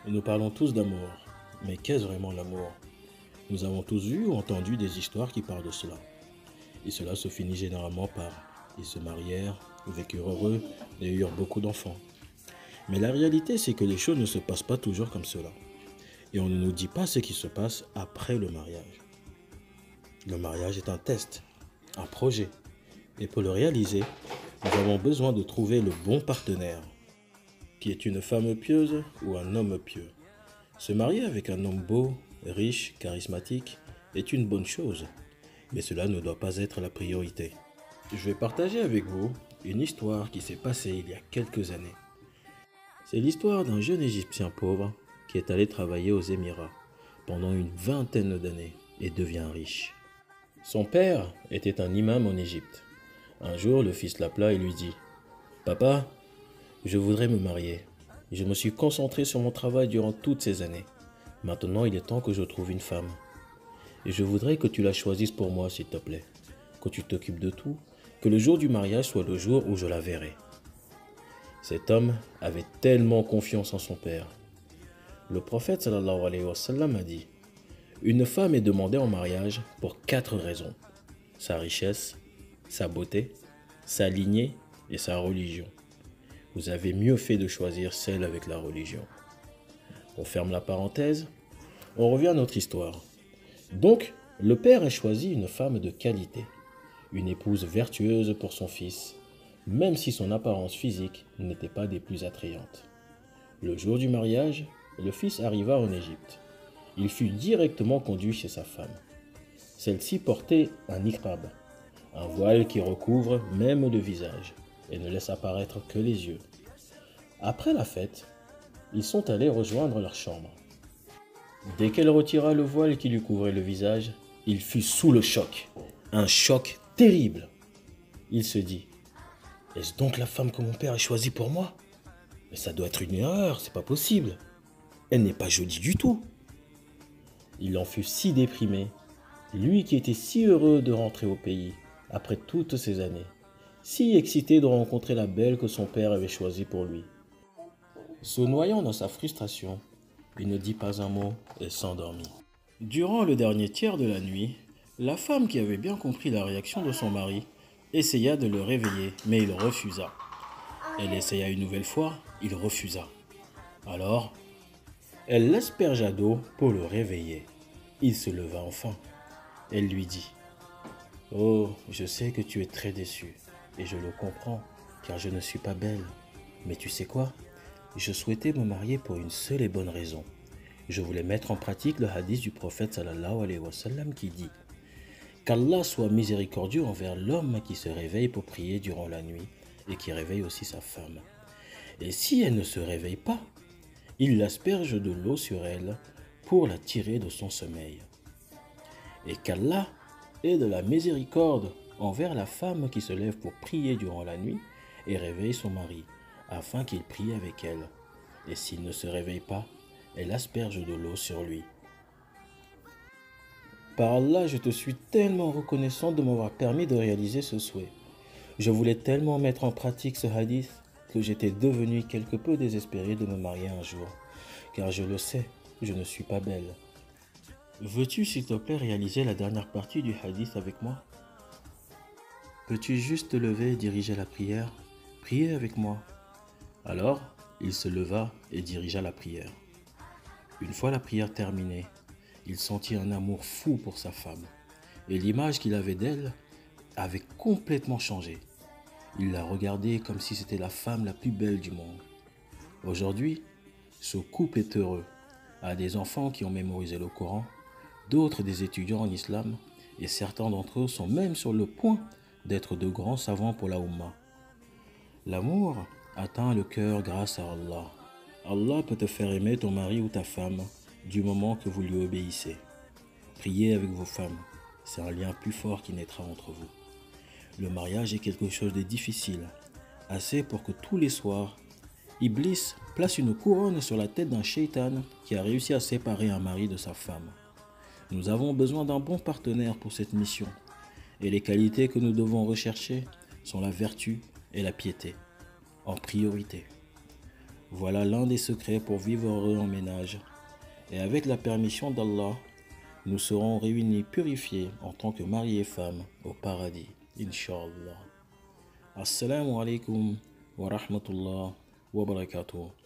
Nous parlons tous d'amour, mais qu'est-ce vraiment l'amour? Nous avons tous vu ou entendu des histoires qui parlent de cela. Et cela se finit généralement par ils se marièrent, vécurent heureux et eurent beaucoup d'enfants. Mais la réalité, c'est que les choses ne se passent pas toujours comme cela. Et on ne nous dit pas ce qui se passe après le mariage. Le mariage est un test, un projet. Et pour le réaliser, nous avons besoin de trouver le bon partenaire, qui est une femme pieuse ou un homme pieux. Se marier avec un homme beau, riche, charismatique est une bonne chose, mais cela ne doit pas être la priorité. Je vais partager avec vous une histoire qui s'est passée il y a quelques années. C'est l'histoire d'un jeune Égyptien pauvre qui est allé travailler aux Émirats pendant une vingtaine d'années et devient riche. Son père était un imam en Égypte. Un jour, le fils l'appela et lui dit: Papa, je voudrais me marier. Je me suis concentré sur mon travail durant toutes ces années. Maintenant, il est temps que je trouve une femme. Et je voudrais que tu la choisisses pour moi, s'il te plaît. Que tu t'occupes de tout. Que le jour du mariage soit le jour où je la verrai. Cet homme avait tellement confiance en son père. Le prophète sallallahu alayhi wa sallam a dit: Une femme est demandée en mariage pour 4 raisons. Sa richesse, sa beauté, sa lignée et sa religion. Vous avez mieux fait de choisir celle avec la religion. On ferme la parenthèse. On revient à notre histoire. Donc, le père a choisi une femme de qualité, une épouse vertueuse pour son fils, même si son apparence physique n'était pas des plus attrayantes. Le jour du mariage, le fils arriva en Égypte. Il fut directement conduit chez sa femme. Celle-ci portait un niqab, un voile qui recouvre même le visage et ne laisse apparaître que les yeux. Après la fête, ils sont allés rejoindre leur chambre. Dès qu'elle retira le voile qui lui couvrait le visage, il fut sous le choc. Un choc terrible. Il se dit: Est-ce donc la femme que mon père a choisie pour moi? Mais ça doit être une erreur, c'est pas possible. Elle n'est pas jolie du tout. Il en fut si déprimé, lui qui était si heureux de rentrer au pays après toutes ces années, si excité de rencontrer la belle que son père avait choisie pour lui. Se noyant dans sa frustration, il ne dit pas un mot et s'endormit. Durant le dernier tiers de la nuit, la femme qui avait bien compris la réaction de son mari essaya de le réveiller, mais il refusa. Elle essaya une nouvelle fois, il refusa. Alors, elle l'aspergea d'eau pour le réveiller. Il se leva enfin. Elle lui dit: Oh, je sais que tu es très déçu, et je le comprends, car je ne suis pas belle. Mais tu sais quoi? Je souhaitais me marier pour une seule et bonne raison. Je voulais mettre en pratique le hadith du prophète sallallahu alayhi wa sallam qui dit: Qu'Allah soit miséricordieux envers l'homme qui se réveille pour prier durant la nuit et qui réveille aussi sa femme. Et si elle ne se réveille pas, il l'asperge de l'eau sur elle pour la tirer de son sommeil. Et qu'Allah ait de la miséricorde envers la femme qui se lève pour prier durant la nuit et réveille son mari, afin qu'il prie avec elle. Et s'il ne se réveille pas, elle asperge de l'eau sur lui. Par Allah, je te suis tellement reconnaissant de m'avoir permis de réaliser ce souhait. Je voulais tellement mettre en pratique ce hadith que j'étais devenu quelque peu désespéré de me marier un jour, car je le sais, je ne suis pas belle. Veux-tu s'il te plaît réaliser la dernière partie du hadith avec moi? Peux-tu juste te lever et diriger la prière? Priez avec moi. Alors, il se leva et dirigea la prière. Une fois la prière terminée, il sentit un amour fou pour sa femme, et l'image qu'il avait d'elle avait complètement changé. Il la regardait comme si c'était la femme la plus belle du monde. Aujourd'hui, ce couple est heureux, a des enfants qui ont mémorisé le Coran, d'autres des étudiants en islam, et certains d'entre eux sont même sur le point d'être de grands savants pour la Ummah. L'amour atteint le cœur grâce à Allah. Allah peut te faire aimer ton mari ou ta femme du moment que vous lui obéissez. Priez avec vos femmes, c'est un lien plus fort qui naîtra entre vous. Le mariage est quelque chose de difficile, assez pour que tous les soirs, Iblis place une couronne sur la tête d'un shaitan qui a réussi à séparer un mari de sa femme. Nous avons besoin d'un bon partenaire pour cette mission, et les qualités que nous devons rechercher sont la vertu et la piété, en priorité. Voilà l'un des secrets pour vivre heureux en ménage. Et avec la permission d'Allah, nous serons réunis purifiés en tant que mari et femme au paradis, Inch'Allah. Assalamu alaikum wa rahmatullah wa barakatuh.